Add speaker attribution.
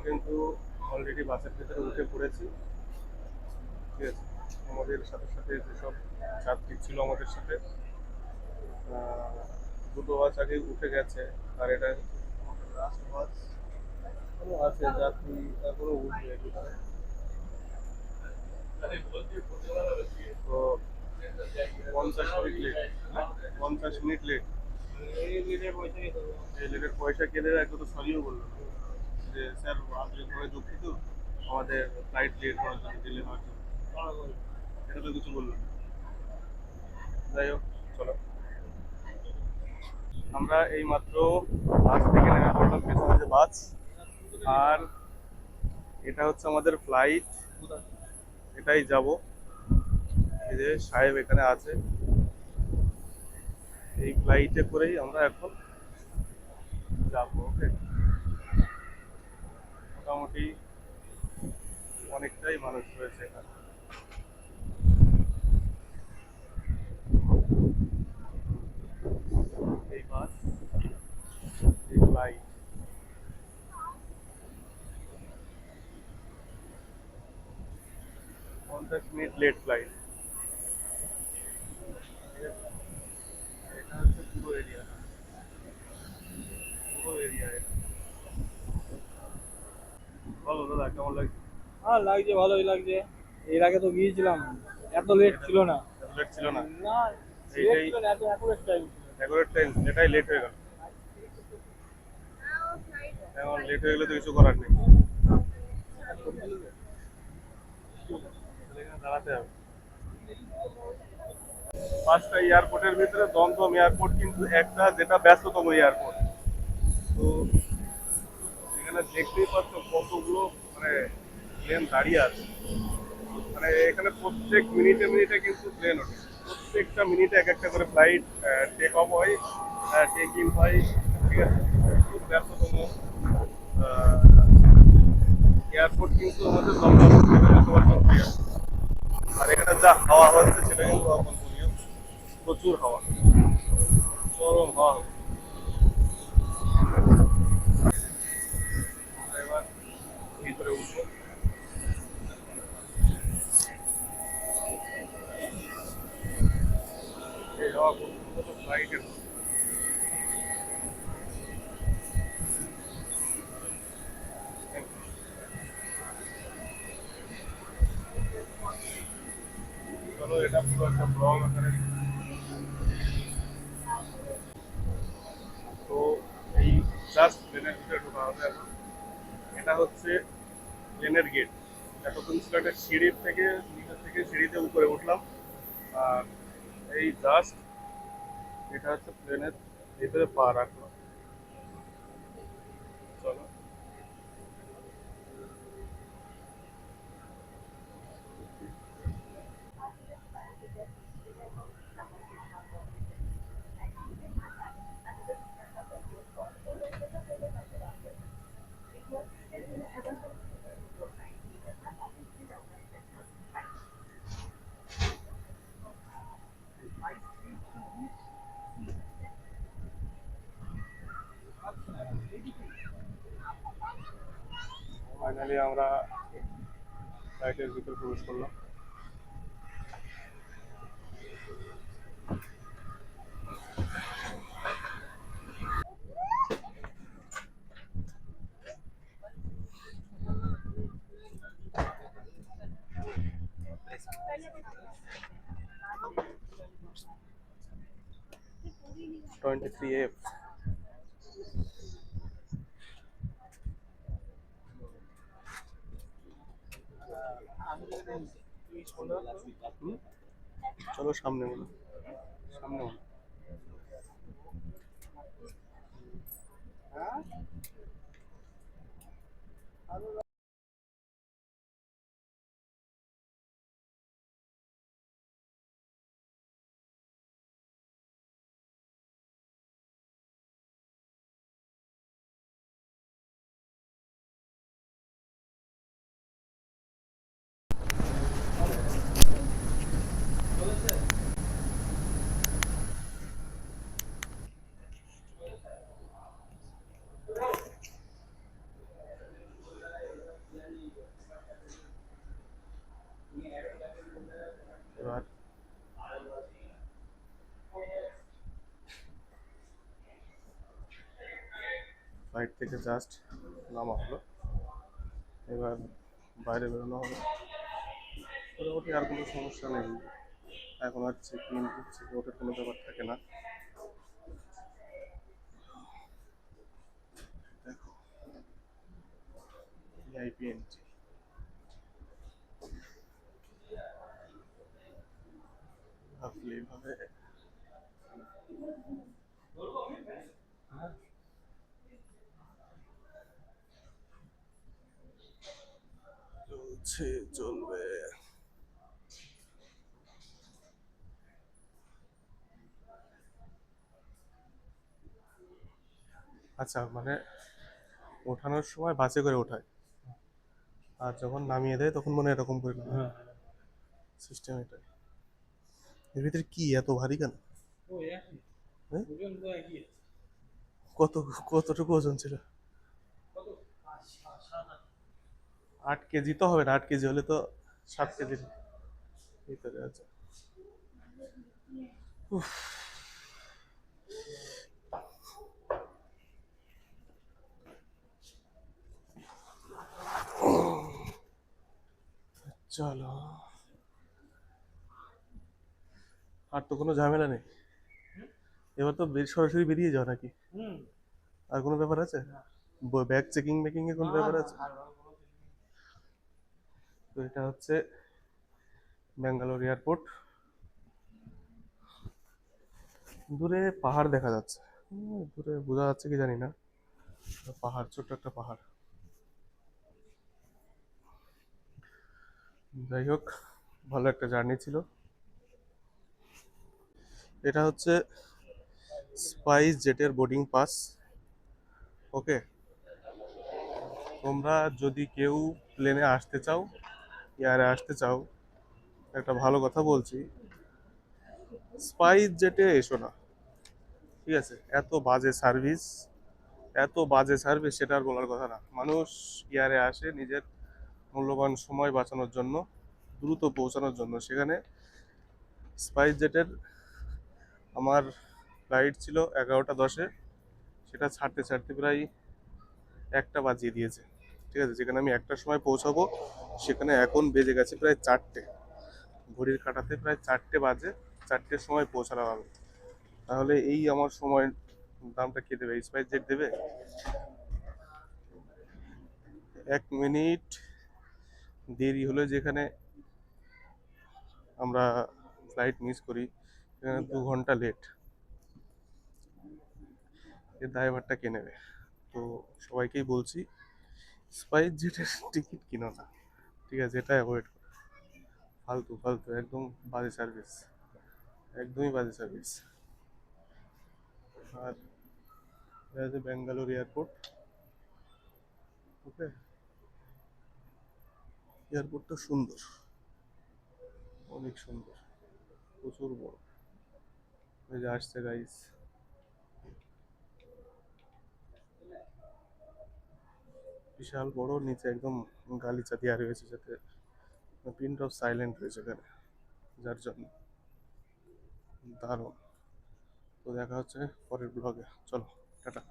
Speaker 1: কিন্তু অলরেডি বাসের ভিতরে উঠে পড়েছি। ঠিক আছে, আমাদের সাথে সাথে যেসব যাত্রী ছিল আমাদের সাথে, দুটো বাস আগে উঠে গেছে। আর এটা লাস্ট বাস আছে, যাত্রী তারপরে উঠবে ভিতরে। তো 50 মিনিট লেট, 50 মিনিট লেট। এই লেটের পয়সা কে দেবে? একটু তো সরিও বললো না যে স্যার আন্তরিকভাবে দুঃখিত, আমাদের ফ্লাইট লেট হওয়ার জন্য, ডিলে হওয়ার জন্য। এটা তো কিছু বললো না। যাই হোক, চলো। আমরা এই মাত্র বাস থেকে নেমে পড়লাম, পেছনে যে বাস। আর এটা হচ্ছে আমাদের ফ্লাইট, এটাই যাব। এই যে সাহেব এখানে আছে, এই ফ্লাইটে করেই আমরা এখন যাবো। ওকে, মোটামুটি অনেকটাই মানুষ রয়েছে এখানে। এই বাস, এই ফ্লাইট, 50 মিনিট লেট ফ্লাইট। এটা হচ্ছে পুরো এরিয়া, পুরো এরিয়া এটা। বলো দাদা, কেমন লাগছে?
Speaker 2: হ্যাঁ, লাগছে, ভালোই লাগছে। এর আগে তো গিয়েছিলাম, এত লেট ছিল না।
Speaker 1: লেট ছিল না?
Speaker 2: না, লেট
Speaker 1: এইটাই
Speaker 2: ছিল না, এত অ্যাকুরেট টাইম।
Speaker 1: অ্যাকুরেট টাইম, এটাই লেট হয়ে গেল। এখন লেট হয়ে গেলে তো কিছু করার নেই, এখানে দাঁড়াতে হবে। পাঁচটা এয়ারপোর্টের ভিতরে দমদম এয়ারপোর্ট কিন্তু একটা, যেটা ব্যস্ততম এয়ারপোর্ট। তো এখানে দেখতেই পাচ্ছ কতগুলো মানে প্লেন দাঁড়িয়ে আছে। মানে এখানে প্রত্যেক মিনিটে মিনিটে কিন্তু প্লেন ওঠে, প্রত্যেকটা মিনিটে এক একটা করে ফ্লাইট টেক অফ হয়, টেক ইন হয়। ঠিক আছে, খুব ব্যস্ততম এয়ারপোর্ট কিন্তু আমাদের দমদম, যেটা তোমার সত্যি। আর এখানে যা হাওয়া হচ্ছে সেটা কিন্তু অকল্পনীয়, প্রচুর হাওয়া, চরম হাওয়া হচ্ছে। এবার ভিতরে উঠবো। এই হাওয়া প্রথমত ফ্লাইটের। চলো, এটা পুরো একটা ব্লগ আকারে। তো এই জাস্ট প্লেনের ভিতরে ঢোকা হবে এখন। এটা হচ্ছে প্লেনের গেট। এতক্ষণ ছিল একটা সিঁড়ির থেকে, নিচের থেকে সিঁড়িতে উপরে উঠলাম। আর এই জাস্ট এটা হচ্ছে প্লেনের ভিতরে পা রাখলাম। চলো। ফাইনালি আমরা ফ্লাইটের ভিতরে প্রবেশ করলাম। Twenty three F. চলো সামনে বলো, সামনে বলো। থেকে জাস্ট নামা হলো, এবার বাইরে বেরোনো হবে। মোটামুটি আর কোনো সমস্যা নেই, এখন আর চেক ইন চেক আউটের কোনো ব্যাপার থাকে না। দেখো ভিআইপি এন্ট্রি, ভাবলে এইভাবে চলছে, চলবে। আচ্ছা, মানে ওঠানোর সময় বাসে করে ওঠায়, আর যখন নামিয়ে দেয় তখন মনে হয় এরকম করে নামায়।
Speaker 2: হ্যাঁ
Speaker 1: সিস্টেম এটাই। এর ভিতরে কি এত ভারী কেন?
Speaker 2: ও একই
Speaker 1: হ্যাঁ?
Speaker 2: ওজন তো একই আছে।
Speaker 1: কত কতটুকু ওজন ছিল?
Speaker 2: কত
Speaker 1: 8 কেজি তো হবে না, 8 কেজি হলে তো 7 কেজির ভিতরে আছে। উফ, চলো, আর তো কোনো ঝামেলা নেই। এবার তো সরাসরি বেরিয়ে যাও নাকি?
Speaker 2: হুম
Speaker 1: আর কোনো ব্যাপার আছে? ব্যাগ চেকিং মেকিং এ কোনো ব্যাপার আছে? তো এটা হচ্ছে ব্যাঙ্গালোর এয়ারপোর্ট। দূরে পাহাড় দেখা যাচ্ছে, দূরে বোঝা যাচ্ছে কি জানি না, পাহাড়, ছোট্ট একটা পাহাড়। যাই হোক, ভালো একটা জার্নি ছিল। এটা হচ্ছে স্পাইস জেটের বোর্ডিং পাস। ওকে, তোমরা যদি কেউ প্লেনে আসতে চাও, এয়ারে আসতে চাও, একটা ভালো কথা বলছি, স্পাইস জেটে এসো না। ঠিক আছে, এত বাজে সার্ভিস, এত বাজে সার্ভিস, সেটা আর বলার কথা না। মানুষ এয়ারে আসে নিজের মূল্যবান সময় বাঁচানোর জন্য, দ্রুত পৌঁছানোর জন্য। সেখানে স্পাইস জেটের আমার ফ্লাইট ছিল 11টা 10-এ, সেটা ছাড়তে ছাড়তে প্রায় 1টা বাজিয়ে দিয়েছে। ঠিক আছে, যেখানে আমি 1টার সময় পৌঁছাবো, সেখানে এখন বেজে গেছে প্রায় 4টে। ঘড়ির কাঁটাতে প্রায় 4টে বাজে, 4টের সময় পৌঁছালাম আমি। তাহলে এই আমার সময় দামটা কে দেবে? স্পাইস জেট দেবে? 1 মিনিট দেরি হলে যেখানে আমরা ফ্লাইট মিস করি, সেখানে 2 ঘন্টা লেট, এর দায়ভারটা কে নেবে? তো সবাইকেই বলছি, স্পাইস জেটের টিকিট কিনো না। ঠিক আছে, এটা অ্যাভয়েড করো। ফালতু ফালতু, একদম বাজে সার্ভিস, একদমই বাজে সার্ভিস। আর এটা হচ্ছে ব্যাঙ্গালোর এয়ারপোর্ট। ওকে, এয়ারপোর্টটা সুন্দর, অনেক সুন্দর, প্রচুর বড়। এই যে আসছে গাইস, বিশাল বড়, নিচে একদম গালিচা দেওয়া রয়েছে, যাতে প্রিন্ট অফ সাইলেন্ট রয়েছে এখানে, যার জন্য দারুণ। তো দেখা হচ্ছে পরের ব্লগে, চলো, টাটা।